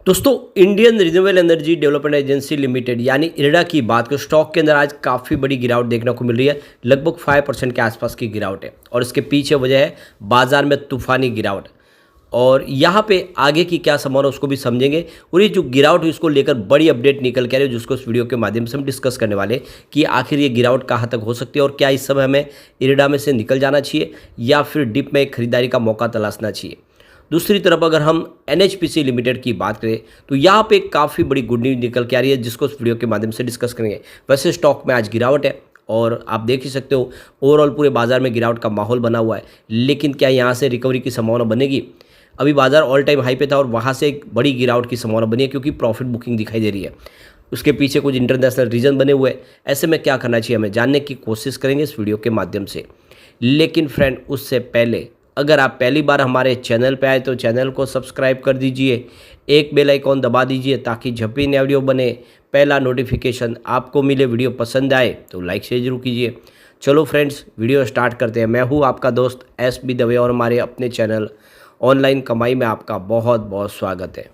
दोस्तों, Indian renewable energy development agency limited यानी IRDA की बात करें, स्टॉक के अंदर आज काफ़ी बड़ी गिरावट देखने को मिल रही है। लगभग 5% के आसपास की गिरावट है और इसके पीछे वजह है बाजार में तूफानी गिरावट। और यहाँ पे आगे की क्या संभावना उसको भी समझेंगे। और ये जो गिरावट है उसको लेकर बड़ी अपडेट निकल के आ रही है, जिसको इस वीडियो के माध्यम से हम डिस्कस करने वाले हैं कि आखिर ये गिरावट कहाँ तक हो सकती है और क्या इस समय हमें इरडा में से निकल जाना चाहिए या फिर डिप में खरीदारी का मौका तलाशना चाहिए। दूसरी तरफ अगर हम एनएचपीसी लिमिटेड की बात करें तो यहाँ पे काफ़ी बड़ी गुड न्यूज़ निकल के आ रही है, जिसको इस वीडियो के माध्यम से डिस्कस करेंगे। वैसे स्टॉक में आज गिरावट है और आप देख ही सकते हो ओवरऑल पूरे बाजार में गिरावट का माहौल बना हुआ है, लेकिन क्या यहाँ से रिकवरी की संभावना बनेगी? अभी बाजार ऑल टाइम हाई पे था और वहाँ से एक बड़ी गिरावट की संभावना बनी है क्योंकि प्रॉफिट बुकिंग दिखाई दे रही है। उसके पीछे कुछ इंटरनेशनल रीजन बने हुए हैं। ऐसे में क्या करना चाहिए हमें जानने की कोशिश करेंगे इस वीडियो के माध्यम से। लेकिन फ्रेंड, उससे पहले अगर आप पहली बार हमारे चैनल पे आए तो चैनल को सब्सक्राइब कर दीजिए, एक बेल आइकॉन दबा दीजिए ताकि जब भी नया वीडियो बने पहला नोटिफिकेशन आपको मिले। वीडियो पसंद आए तो लाइक शेयर जरूर कीजिए। चलो फ्रेंड्स, वीडियो स्टार्ट करते हैं। मैं हूँ आपका दोस्त एस बी दवे और हमारे अपने चैनल ऑनलाइन कमाई में आपका बहुत बहुत स्वागत है।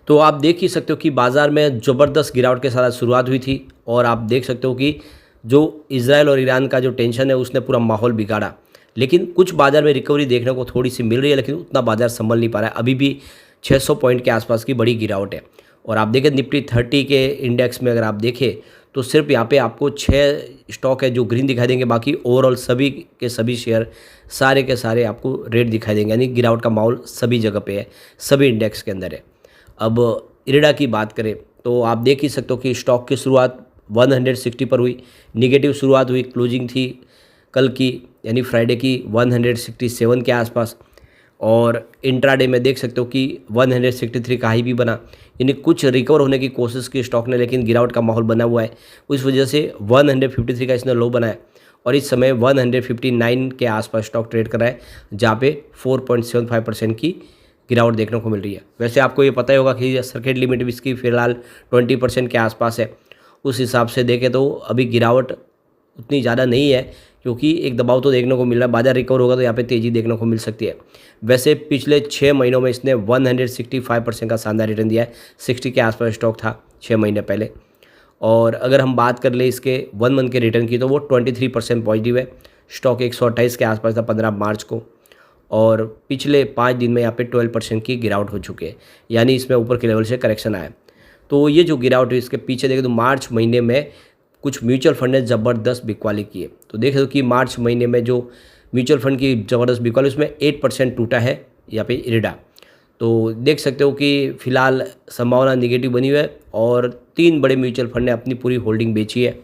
तो आप देख ही सकते हो कि बाज़ार में ज़बरदस्त गिरावट के साथ शुरुआत हुई थी और आप देख सकते हो कि जो इजराइल और ईरान का जो टेंशन है उसने पूरा माहौल बिगाड़ा। लेकिन कुछ बाज़ार में रिकवरी देखने को थोड़ी सी मिल रही है, लेकिन उतना बाज़ार संभल नहीं पा रहा है। अभी भी 600 पॉइंट के आसपास की बड़ी गिरावट है। और आप देखें निफ्टी 30 के इंडेक्स में अगर आप देखें तो सिर्फ यहाँ पे आपको 6 स्टॉक है जो ग्रीन दिखाई देंगे, बाकी ओवरऑल सभी के सभी शेयर सारे के सारे आपको रेड दिखाई देंगे। यानी गिरावट का माहौल सभी जगह पे है, सभी इंडेक्स के अंदर है। अब इरडा की बात करें तो आप देख ही सकते हो कि स्टॉक की शुरुआत 160 पर हुई, निगेटिव शुरुआत हुई, क्लोजिंग थी कल की यानी फ्राइडे की 167 के आसपास। और इंट्राडे में देख सकते हो कि 163 का हाई भी बना, यानी कुछ रिकवर होने की कोशिश की स्टॉक ने, लेकिन गिरावट का माहौल बना हुआ है। उस वजह से 153 का इसने लो बनाया और इस समय 159 के आसपास स्टॉक ट्रेड कर रहा है, जहाँ पे 4.75% की गिरावट देखने को मिल रही है। वैसे आपको ये पता ही होगा कि सर्किट लिमिट भी इसकी फ़िलहाल 20% के आसपास है। उस हिसाब से देखें तो अभी गिरावट उतनी ज़्यादा नहीं है, क्योंकि एक दबाव तो देखने को मिल रहा है। बाजार रिकवर होगा तो यहाँ पे तेज़ी देखने को मिल सकती है। वैसे पिछले 6 महीनों में इसने 165% का शानदार रिटर्न दिया है। 60 के आसपास स्टॉक था 6 महीने पहले। और अगर हम बात कर ले इसके 1 मंथ के रिटर्न की तो वो 23% पॉजिटिव है। स्टॉक 128 के आसपास था 15 मार्च को और पिछले 5 दिन में यहाँ पे 12% की गिरावट हो चुकी है, यानी इसमें ऊपर के लेवल से करेक्शन आया। तो ये जो गिरावट है इसके पीछे देखें तो मार्च महीने में कुछ म्यूचुअल फंड ने ज़बरदस्त बिकवाली की है। तो देख दो कि मार्च महीने में जो म्यूचुअल फंड की ज़बरदस्त बिकवाली उसमें 8% टूटा है यहाँ पे इरडा। तो देख सकते हो कि फ़िलहाल संभावना निगेटिव बनी हुई है और 3 बड़े म्यूचुअल फंड ने अपनी पूरी होल्डिंग बेची है।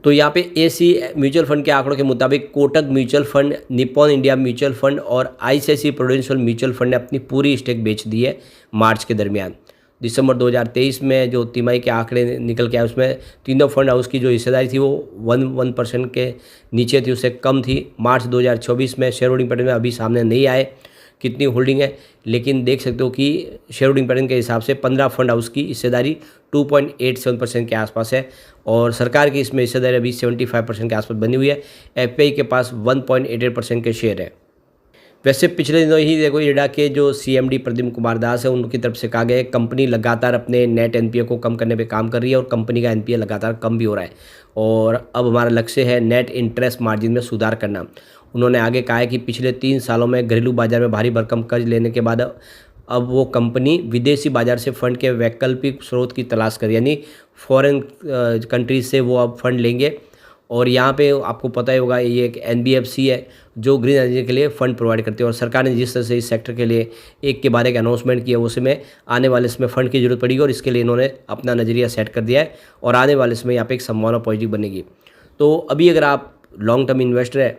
तो यहाँ पे एसी म्यूचुअल फंड के आंकड़ों के मुताबिक Kotak mutual fund, Nippon India mutual fund और आईसीआईसीआई प्रूडेंशियल म्यूचुअल फंड ने अपनी पूरी स्टेक बेच दी है मार्च के दरमियान। दिसंबर 2023 में जो तिमाही के आंकड़े निकल के आए उसमें तीनों फंड हाउस की जो हिस्सेदारी थी वो 1% के नीचे थी, उससे कम थी। मार्च 2024 में शेयर होल्डिंग पैटर्न में अभी सामने नहीं आए कितनी होल्डिंग है, लेकिन देख सकते हो कि शेयर होल्डिंग पैटर्न के हिसाब से 15 फंड हाउस की हिस्सेदारी 2.87% के आसपास है और सरकार की इसमें हिस्सेदारी अभी 75% के आसपास बनी हुई है। एफपीआई के पास 1.88% के शेयर है। वैसे पिछले दिनों ही देखो इरडा के जो सीएमडी प्रद्युम्न कुमार दास है उनकी तरफ से कहा गया है कंपनी लगातार अपने नेट एनपीए को कम करने पे काम कर रही है और कंपनी का एनपीए लगातार कम भी हो रहा है और अब हमारा लक्ष्य है नेट इंटरेस्ट मार्जिन में सुधार करना। उन्होंने आगे कहा है कि पिछले 3 सालों में घरेलू बाजार में भारी भरकम कर्ज लेने के बाद अब वो कंपनी विदेशी बाजार से फंड के वैकल्पिक स्रोत की तलाश कर, यानी फॉरेन कंट्रीज से वो अब फंड लेंगे। और यहाँ पे आपको पता ही होगा ये एक एनबीएफसी है जो ग्रीन एनर्जी के लिए फ़ंड प्रोवाइड करती है और सरकार ने जिस तरह से इस सेक्टर के लिए एक के बारे का अनाउंसमेंट किया उसमें आने वाले समय फ़ंड की ज़रूरत पड़ेगी और इसके लिए इन्होंने अपना नज़रिया सेट कर दिया है और आने वाले समय यहाँ पे एक संभावना पॉजिटिव बनेगी। तो अभी अगर आप लॉन्ग टर्म इन्वेस्टर है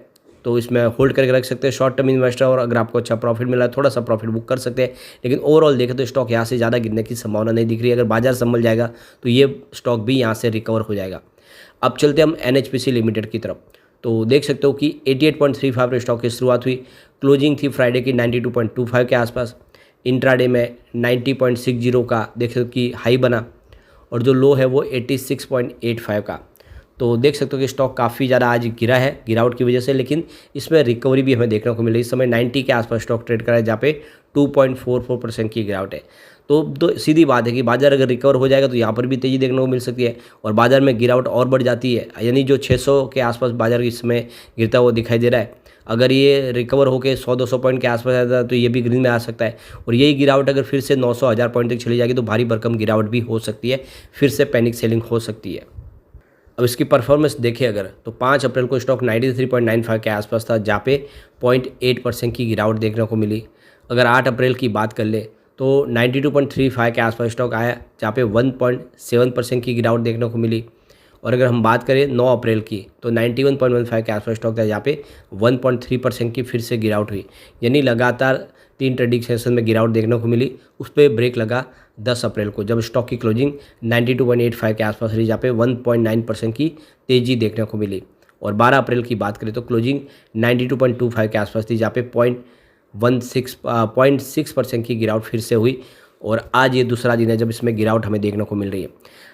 तो इसमें होल्ड करके रख सकते हैं। शॉर्ट टर्म इन्वेस्टर और अगर आपको अच्छा प्रॉफिट मिला है थोड़ा सा प्रॉफिट बुक कर सकते हैं, लेकिन ओवरऑल देखें तो स्टॉक यहाँ से ज़्यादा गिरने की संभावना नहीं दिख रही है। अगर बाजार संभल जाएगा तो ये स्टॉक भी यहाँ से रिकवर हो जाएगा। अब चलते हम एनएचपीसी लिमिटेड की तरफ। तो देख सकते हो कि 88.35 पर स्टॉक की शुरुआत हुई, क्लोजिंग थी फ्राइडे की 92.25 के आसपास। इंट्राडे में 90.60 का देख सकते हो कि हाई बना और जो लो है वो 86.85 का। तो देख सकते हो कि स्टॉक काफ़ी ज़्यादा आज गिरा है गिरावट की वजह से, लेकिन इसमें रिकवरी भी हमें देखने को मिल रही है। इस समय 90 के आसपास स्टॉक ट्रेड कर रहा है, जहाँ पे 2.44% की गिरावट है। तो सीधी बात है कि बाजार अगर रिकवर हो जाएगा तो यहाँ पर भी तेज़ी देखने को मिल सकती है और बाजार में गिरावट और बढ़ जाती है, यानी जो 600 के आसपास बाजार इस समय गिरता हुआ दिखाई दे रहा है, अगर ये रिकवर होकर 100-200 पॉइंट के आसपास आता है तो ये भी ग्रीन में आ सकता है। और यही गिरावट अगर फिर से 900-1000 पॉइंट तक चली जाएगी तो भारी भरकम गिरावट भी हो सकती है, फिर से पैनिक सेलिंग हो सकती है। अब इसकी परफॉर्मेंस देखें अगर, तो 5 अप्रैल को स्टॉक 93.95 के आसपास था, जहाँ पे 0.8% की गिरावट देखने को मिली। अगर 8 अप्रैल की बात कर ले तो 92.35 के आसपास स्टॉक आया, जहाँ पे 1.7% की गिरावट देखने को मिली। और अगर हम बात करें 9 अप्रैल की तो 91.15 के आसपास स्टॉक था, जहाँ पे 1.3% की फिर से गिरावट हुई, यानी लगातार 3 ट्रेडिंग सेशन में गिरावट देखने को मिली। उस पर ब्रेक लगा 10 अप्रैल को, जब स्टॉक की क्लोजिंग 92.85 के आसपास रही, जहाँ पे 1.9% की तेज़ी देखने को मिली। और 12 अप्रैल की बात करें तो क्लोजिंग 92.25 के आसपास थी, जहाँ पे 0.6% की गिरावट फिर से हुई। और आज ये दूसरा दिन है जब इसमें गिरावट हमें देखने को मिल रही है।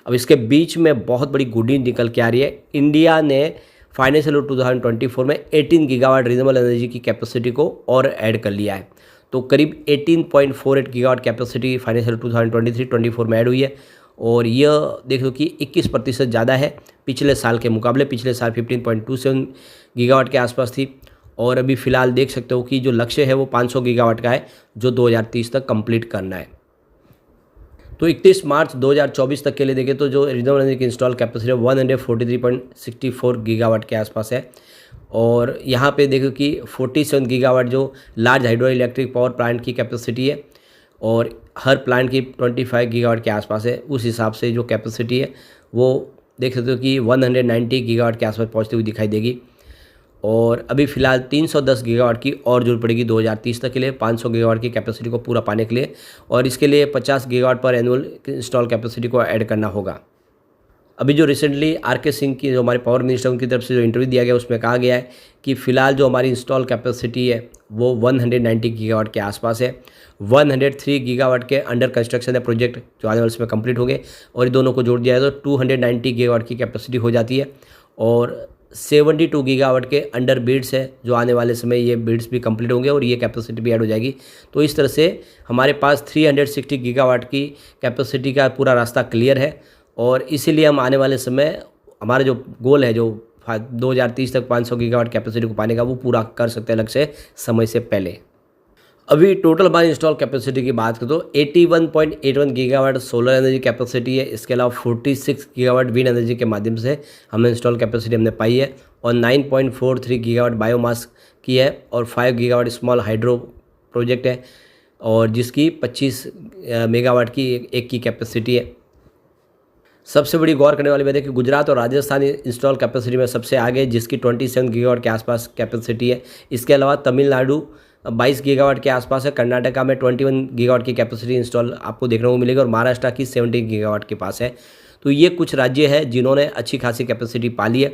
अब इसके बीच में बहुत बड़ी गुड न्यूज़ निकल के आ रही है। इंडिया ने फाइनेंशियल ईयर 2024 में 18 गीगावाट रिन्यूएबल एनर्जी की कैपेसिटी को और ऐड कर लिया है। तो करीब 18.48 गीगावाट कैपेसिटी फाइनेंशियल 2023-24 में ऐड हुई है। और यह देखो कि 21% ज़्यादा है पिछले साल के मुकाबले। पिछले साल 15.27 गीगावाट के आसपास थी। और अभी फ़िलहाल देख सकते हो कि जो लक्ष्य है वो 500 गीगावाट का है, जो 2030 तक कंप्लीट करना है। तो 31 मार्च 2024 तक के लिए देखें तो जो रिन्यूएबल एनर्जी की इंस्टॉल कैपेसिटी 143.64 गीगावाट के आसपास है। और यहाँ पे देखो कि 47 गीगावाट जो large hydro electric power plant की कैपेसिटी है, और हर प्लांट की 25 गीगावाट के आसपास है। उस हिसाब से जो कैपेसिटी है वो देख सकते हो कि 190 गीगावाट के आसपास पहुँचती हुई दिखाई देगी। और अभी फ़िलहाल 310 गीगावाट की और जरूरत पड़ेगी 2030 तक के लिए 500 गीगावाट की कैपेसिटी को पूरा पाने के लिए। और इसके लिए 50 गीगावाट पर एनुअल इंस्टॉल कैपेसिटी को ऐड करना होगा। अभी जो रिसेंटली आर.के. सिंह की जो हमारे पावर मिनिस्टर उनकी तरफ से जो इंटरव्यू दिया गया उसमें कहा गया है कि फ़िलहाल जो हमारी इंस्टॉल कैपेसिटी है वो 190 गीगावाट के आसपास है। 103 गीगावाट के अंडर कंस्ट्रक्शन है प्रोजेक्ट, जो आने वाले समय कंप्लीट हो गए। और इन दोनों को जोड़ दिया जाए तो 290 गीगावाट की कैपेसिटी हो जाती है। और 72 गीगावाट के अंडर बिड्स है, जो आने वाले समय ये बिड्स भी कंप्लीट होंगे और ये कैपेसिटी भी ऐड हो जाएगी। तो इस तरह से हमारे पास 360 गीगावाट की कैपेसिटी का पूरा रास्ता क्लियर है। और इसीलिए हम आने वाले समय हमारा जो गोल है, जो 2030 तक 500 गीगावाट कैपेसिटी को पाने का, वो पूरा कर सकते हैं लक्ष्य समय से पहले। अभी टोटल हमारी इंस्टॉल कैपेसिटी की बात करें तो 81.81 गीगावाट सोलर एनर्जी कैपेसिटी है। इसके अलावा 46 गीगावाट विंड एनर्जी के माध्यम से हमने इंस्टॉल कैपेसिटी हमने पाई है। और 9.43 गीगावाट बायोमास की है। और 5 गीगावाट स्मॉल हाइड्रो प्रोजेक्ट है, और जिसकी 25 मेगावाट की एक की कैपेसिटी है। सबसे बड़ी गौर करने वाली बात है कि गुजरात और राजस्थान इंस्टॉल कैपेसिटी में सबसे आगे, जिसकी 27 गीगावाट के आसपास कैपेसिटी है। इसके अलावा तमिलनाडु 22 गीगावाट के आसपास है। कर्नाटका में 21 गीगावाट की कैपेसिटी इंस्टॉल आपको देखने को मिलेगी। और महाराष्ट्र की 17 गीगावाट के पास है। तो ये कुछ राज्य हैं जिन्होंने अच्छी खासी कैपेसिटी पा ली है।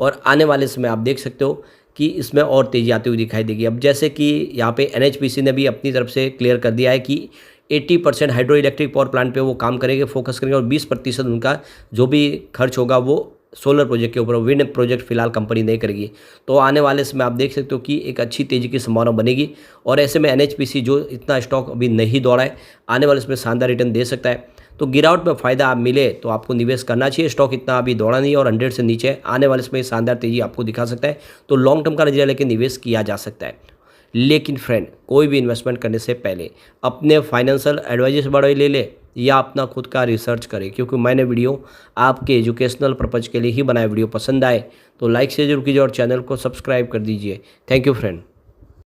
और आने वाले समय आप देख सकते हो कि इसमें और तेज़ी आती हुई दिखाई देगी। अब जैसे कि यहाँ पे NHPC ने भी अपनी तरफ से क्लियर कर दिया है कि 80% हाइड्रो इलेक्ट्रिक पावर प्लांट पे वो काम करेंगे, फोकस करेंगे। और 20% उनका जो भी खर्च होगा वो सोलर प्रोजेक्ट के ऊपर, विंड प्रोजेक्ट फिलहाल कंपनी नहीं करेगी। तो आने वाले समय आप देख सकते हो कि एक अच्छी तेज़ी की संभावना बनेगी। और ऐसे में NHPC जो इतना स्टॉक अभी नहीं दौड़ा है, आने वाले समय शानदार रिटर्न दे सकता है। तो गिरावट में फ़ायदा आप मिले तो आपको निवेश करना चाहिए। स्टॉक इतना अभी दौड़ा नहीं है और 100 से नीचे आने वाले समय शानदार तेज़ी आपको दिखा सकता है। तो लॉन्ग टर्म का नजरिया लेकर निवेश किया जा सकता है। लेकिन फ्रेंड, कोई भी इन्वेस्टमेंट करने से पहले अपने फाइनेंशियल एडवाइजर से बड़ा ले ले या अपना खुद का रिसर्च करें, क्योंकि मैंने वीडियो आपके एजुकेशनल पर्पज़ के लिए ही बनाया। वीडियो पसंद आए तो लाइक शेयर जरूर कीजिए और चैनल को सब्सक्राइब कर दीजिए। Thank you friend.